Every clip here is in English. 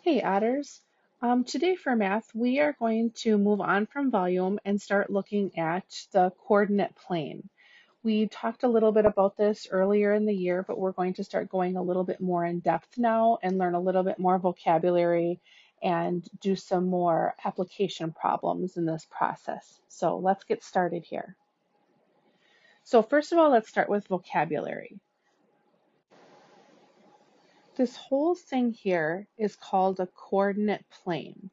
Hey Otters. Today for math, we are going to move on from volume and start looking at the coordinate plane. We talked a little bit about this earlier in the year, but we're going to start going a little bit more in depth now and learn a little bit more vocabulary and do some more application problems in this process. So let's get started here. So first of all, let's start with vocabulary. This whole thing here is called a coordinate plane.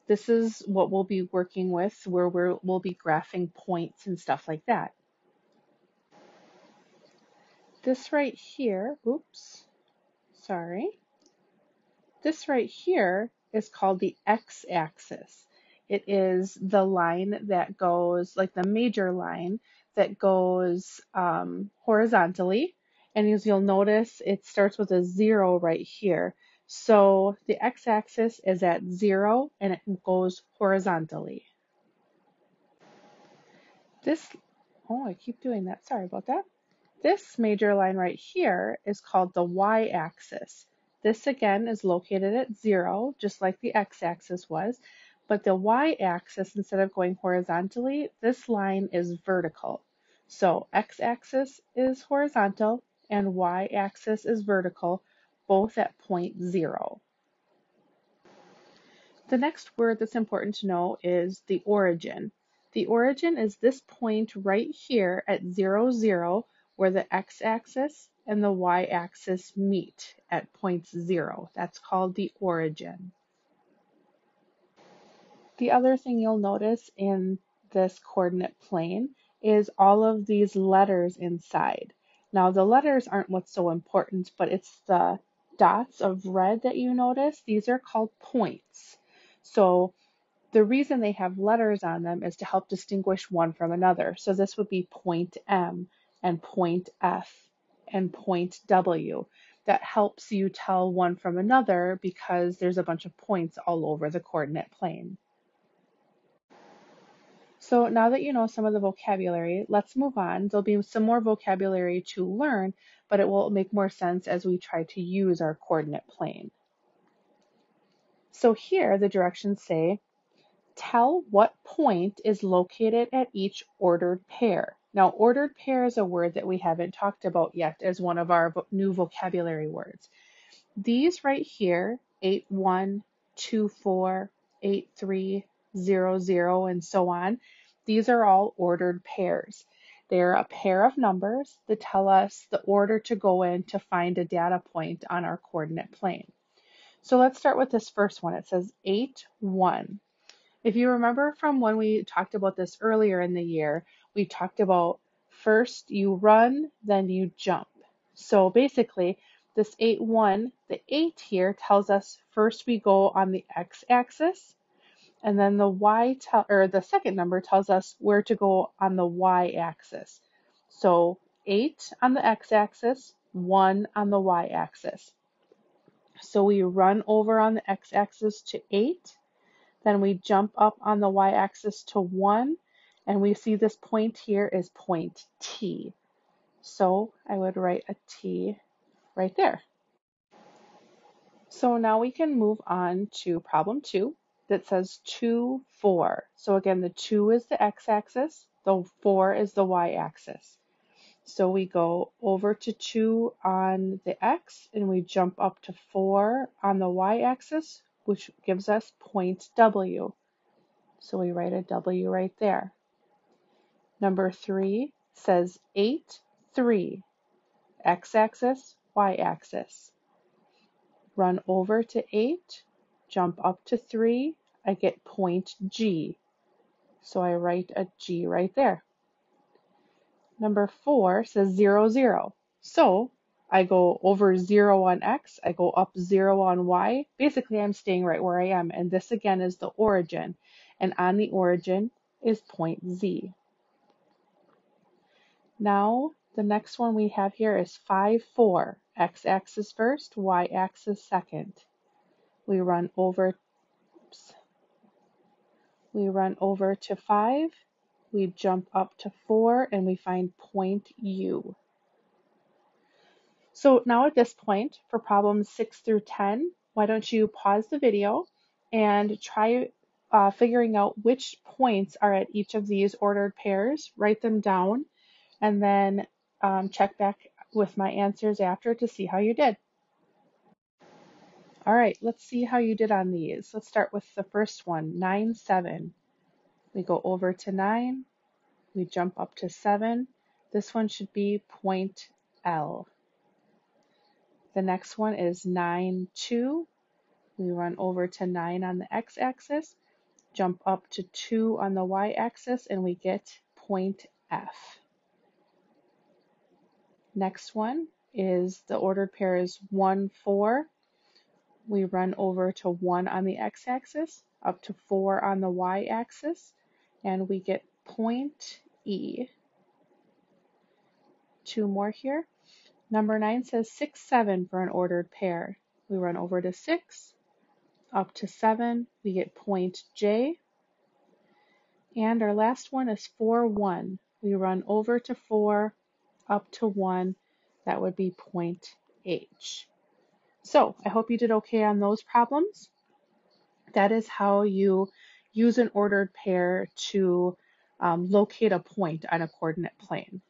This is what we'll be working with where we'll be graphing points and stuff like that. This right here, oops, sorry. This right here is called the x-axis. It is the line that goes, like the major line that goes horizontally. And as you'll notice, it starts with a 0 right here. So the x-axis is at 0 and it goes horizontally. This, oh, I keep doing that. Sorry about that. This major line right here is called the y-axis. This again is located at 0, just like the x-axis was, but the y-axis, instead of going horizontally, this line is vertical. So x-axis is horizontal and y-axis is vertical, both at point 0. The next word that's important to know is the origin. The origin is this point right here at 0, 0, where the x-axis and the y-axis meet at point 0. That's called the origin. The other thing you'll notice in this coordinate plane is all of these letters inside. Now the letters aren't what's so important, but it's the dots of red that you notice. These are called points. So the reason they have letters on them is to help distinguish one from another. So this would be point M and point F and point W. That helps you tell one from another because there's a bunch of points all over the coordinate plane. So now that you know some of the vocabulary, let's move on. There'll be some more vocabulary to learn, but it will make more sense as we try to use our coordinate plane. So here the directions say, tell what point is located at each ordered pair. Now, ordered pair is a word that we haven't talked about yet as one of our new vocabulary words. These right here, 8, 1, 2, 4, 8, 3, 0, 0, and so on, these are all ordered pairs. They're a pair of numbers that tell us the order to go in to find a data point on our coordinate plane. So let's start with this first one. It says 8, 1. If you remember from when we talked about this earlier in the year, we talked about first you run, then you jump. So basically, this 8, 1, the 8 here tells us first we go on the x-axis, and then the second number tells us where to go on the y-axis. So 8 on the x-axis, 1 on the y-axis. So we run over on the x-axis to 8. Then we jump up on the y-axis to 1, and we see this point here is point T. So I would write a T right there. So now we can move on to problem 2 that says 2, 4. So again, the 2 is the x-axis, the 4 is the y-axis. So we go over to 2 on the x, and we jump up to 4 on the y-axis, which gives us point W. So we write a W right there. Number 3 says 8, 3, x-axis, y-axis. Run over to 8, jump up to 3, I get point G. So I write a G right there. Number 4 says 0, 0. So I go over 0 on x, I go up 0 on y. Basically, I'm staying right where I am. And this again is the origin. And on the origin is point Z. Now, the next one we have here is 5, 4. X-axis first, y-axis second. We run over to 5. We jump up to 4 and we find point U. So now at this point, for problems 6 through 10, why don't you pause the video and try figuring out which points are at each of these ordered pairs, write them down, and then check back with my answers after to see how you did. All right, let's see how you did on these. Let's start with the first one, 9, 7. We go over to 9, we jump up to 7. This one should be point L. The next one is 9, 2. We run over to 9 on the x-axis, jump up to 2 on the y-axis, and we get point F. Next one is the ordered pair is 1, 4. We run over to 1 on the x-axis, up to 4 on the y-axis, and we get point E. 2 more here. Number 9 says 6, 7 for an ordered pair. We run over to 6, up to 7, we get point J. And our last one is 4, 1. We run over to 4, up to 1. That would be point H. So I hope you did okay on those problems. That is how you use an ordered pair to locate a point on a coordinate plane.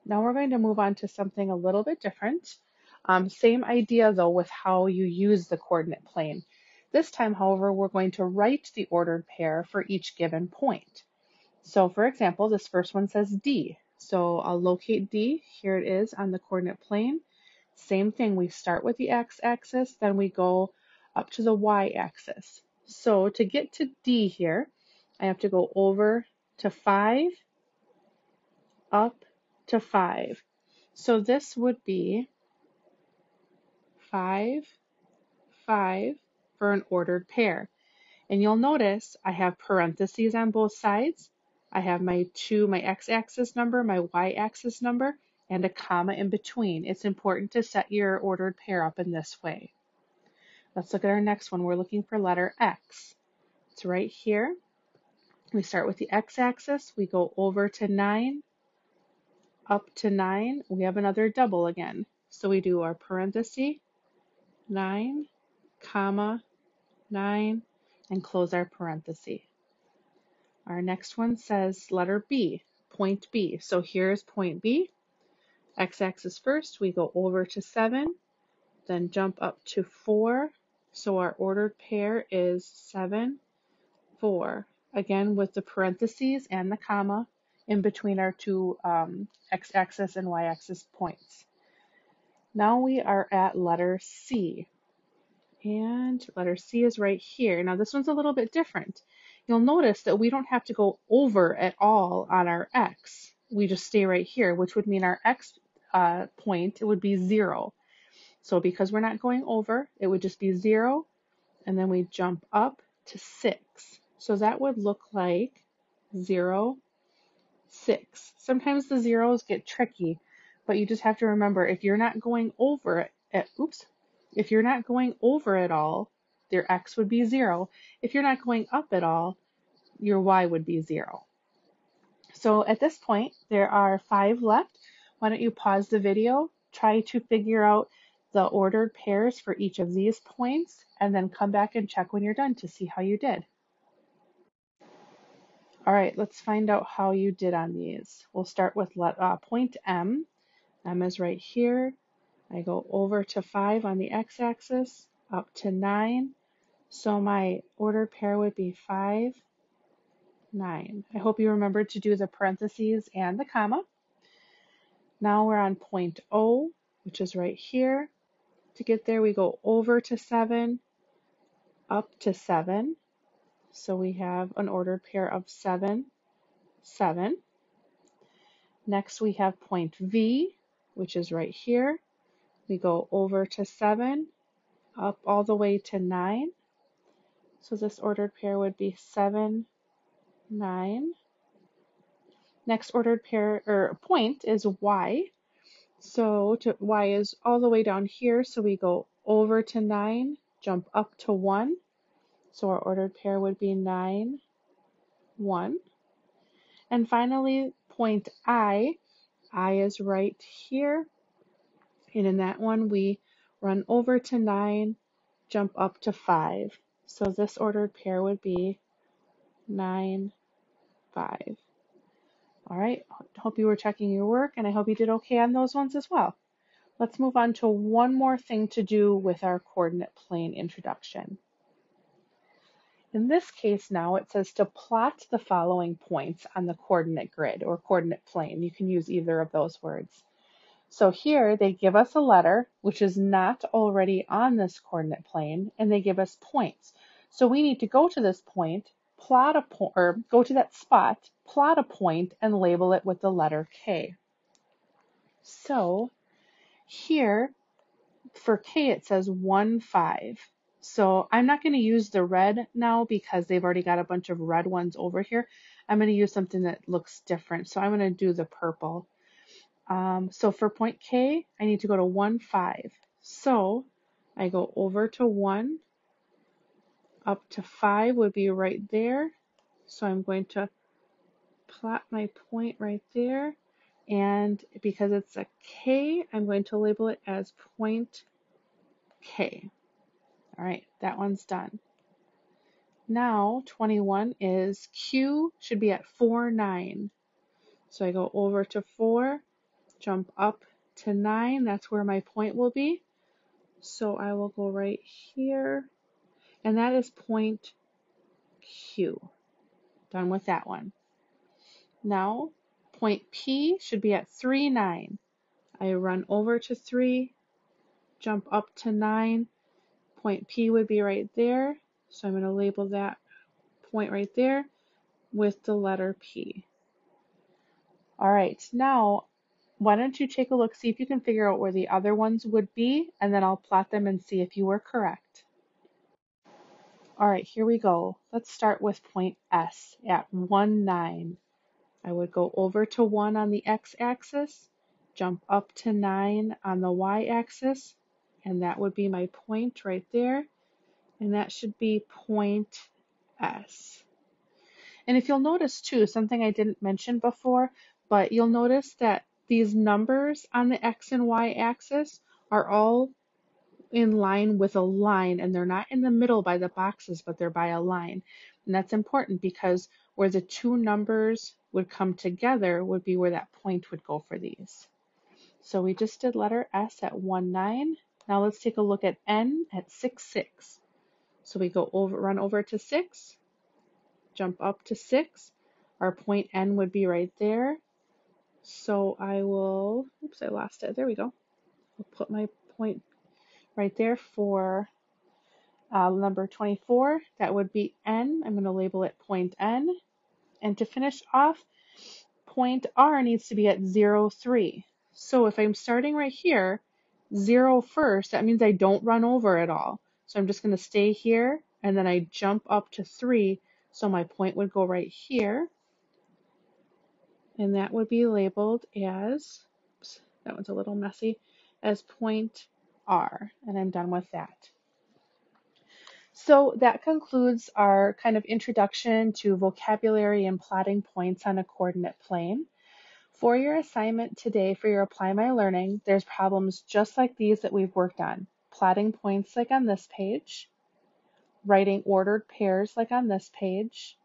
Now we're going to move on to something a little bit different. Same idea though with how you use the coordinate plane. This time, however, we're going to write the ordered pair for each given point. So for example, this first one says D. So I'll locate D. Here it is on the coordinate plane. Same thing, we start with the x-axis, then we go up to the y-axis. So to get to D here, I have to go over to 5, up to 5. So this would be 5, 5 for an ordered pair. And you'll notice I have parentheses on both sides. I have my x-axis number, my y-axis number, and a comma in between. It's important to set your ordered pair up in this way. Let's look at our next one. We're looking for letter X. It's right here. We start with the x-axis. We go over to 9, up to 9. We have another double again. So we do our parenthesis, 9, comma, 9, and close our parenthesis. Our next one says letter B, point B. So here's point B. X-axis first, we go over to 7, then jump up to 4. So our ordered pair is 7, 4. Again with the parentheses and the comma in between our two x-axis and y-axis points. Now we are at letter C. And letter C is right here. Now this one's a little bit different. You'll notice that we don't have to go over at all on our X. We just stay right here, which would mean our X point, it would be 0. So because we're not going over, it would just be 0, and then we jump up to 6. So that would look like 0, 6. Sometimes the zeros get tricky, but you just have to remember if you're not going over if you're not going over at all, your X would be 0. If you're not going up at all, your Y would be 0. So at this point, there are 5 left. Why don't you pause the video, try to figure out the ordered pairs for each of these points, and then come back and check when you're done to see how you did. All right, let's find out how you did on these. We'll start with point M. M is right here. I go over to 5 on the x-axis, up to 9. So my ordered pair would be 5, 9. I hope you remembered to do the parentheses and the comma. Now we're on point O, which is right here. To get there, we go over to 7, up to 7. So we have an ordered pair of 7, 7. Next, we have point V, which is right here. We go over to 7, up all the way to 9. So this ordered pair would be 7, 9. Next ordered pair or point is Y. So Y is all the way down here. So we go over to 9, jump up to 1. So our ordered pair would be 9, 1. And finally, point I. I is right here. And in that one, we run over to 9, jump up to 5. So this ordered pair would be 9, 5. All right, hope you were checking your work, and I hope you did okay on those ones as well. Let's move on to one more thing to do with our coordinate plane introduction. In this case now, it says to plot the following points on the coordinate grid or coordinate plane. You can use either of those words. So here they give us a letter, which is not already on this coordinate plane, and they give us points. So we need to go to this point, plot a point, or go to that spot, plot a point, and label it with the letter K. So here for K it says 1, 5. So I'm not going to use the red now because they've already got a bunch of red ones over here. I'm going to use something that looks different. So I'm going to do the purple. So for point K, I need to go to 1, 5. So I go over to 1, up to 5 would be right there. So I'm going to plot my point right there. And because it's a K, I'm going to label it as point K. All right, that one's done. Now 21 is Q should be at 4, 9. So I go over to 4, jump up to 9. That's where my point will be. So I will go right here, and that is point Q. Done with that one. Now point P should be at 3, 9. I run over to 3, jump up to 9. Point P would be right there. So I'm going to label that point right there with the letter P. All right, now why don't you take a look, see if you can figure out where the other ones would be, and then I'll plot them and see if you were correct. All right, here we go. Let's start with point S at 1, 9. I would go over to 1 on the x-axis, jump up to 9 on the y-axis, and that would be my point right there, and that should be point S. And if you'll notice too, something I didn't mention before, but you'll notice that these numbers on the x and y axis are all in line with a line, and they're not in the middle by the boxes, but they're by a line. And that's important because where the two numbers would come together would be where that point would go for these. So we just did letter S at 1, 9. Now let's take a look at N at 6, 6. So we go over, run over to 6, jump up to 6. Our point N would be right there. So I will, oops, I lost it. There we go. I'll put my point right there for number 24. That would be N. I'm going to label it point N. And to finish off, point R needs to be at 0, 3. So if I'm starting right here, 0 first, that means I don't run over at all. So I'm just going to stay here, and then I jump up to 3. So my point would go right here. And that would be labeled as, oops, that one's a little messy, as point R. And I'm done with that. So that concludes our kind of introduction to vocabulary and plotting points on a coordinate plane. For your assignment today for your Apply My Learning, there's problems just like these that we've worked on. Plotting points like on this page, writing ordered pairs like on this page,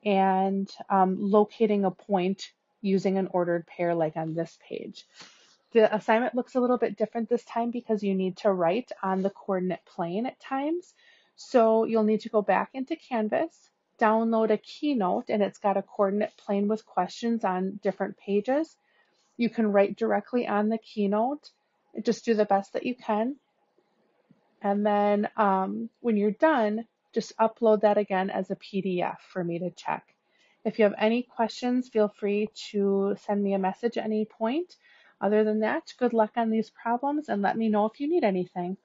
and locating a point using an ordered pair like on this page. The assignment looks a little bit different this time because you need to write on the coordinate plane at times. So you'll need to go back into Canvas, download a Keynote, and it's got a coordinate plane with questions on different pages. You can write directly on the Keynote. Just do the best that you can. And then when you're done, just upload that again as a PDF for me to check. If you have any questions, feel free to send me a message at any point. Other than that, good luck on these problems and let me know if you need anything.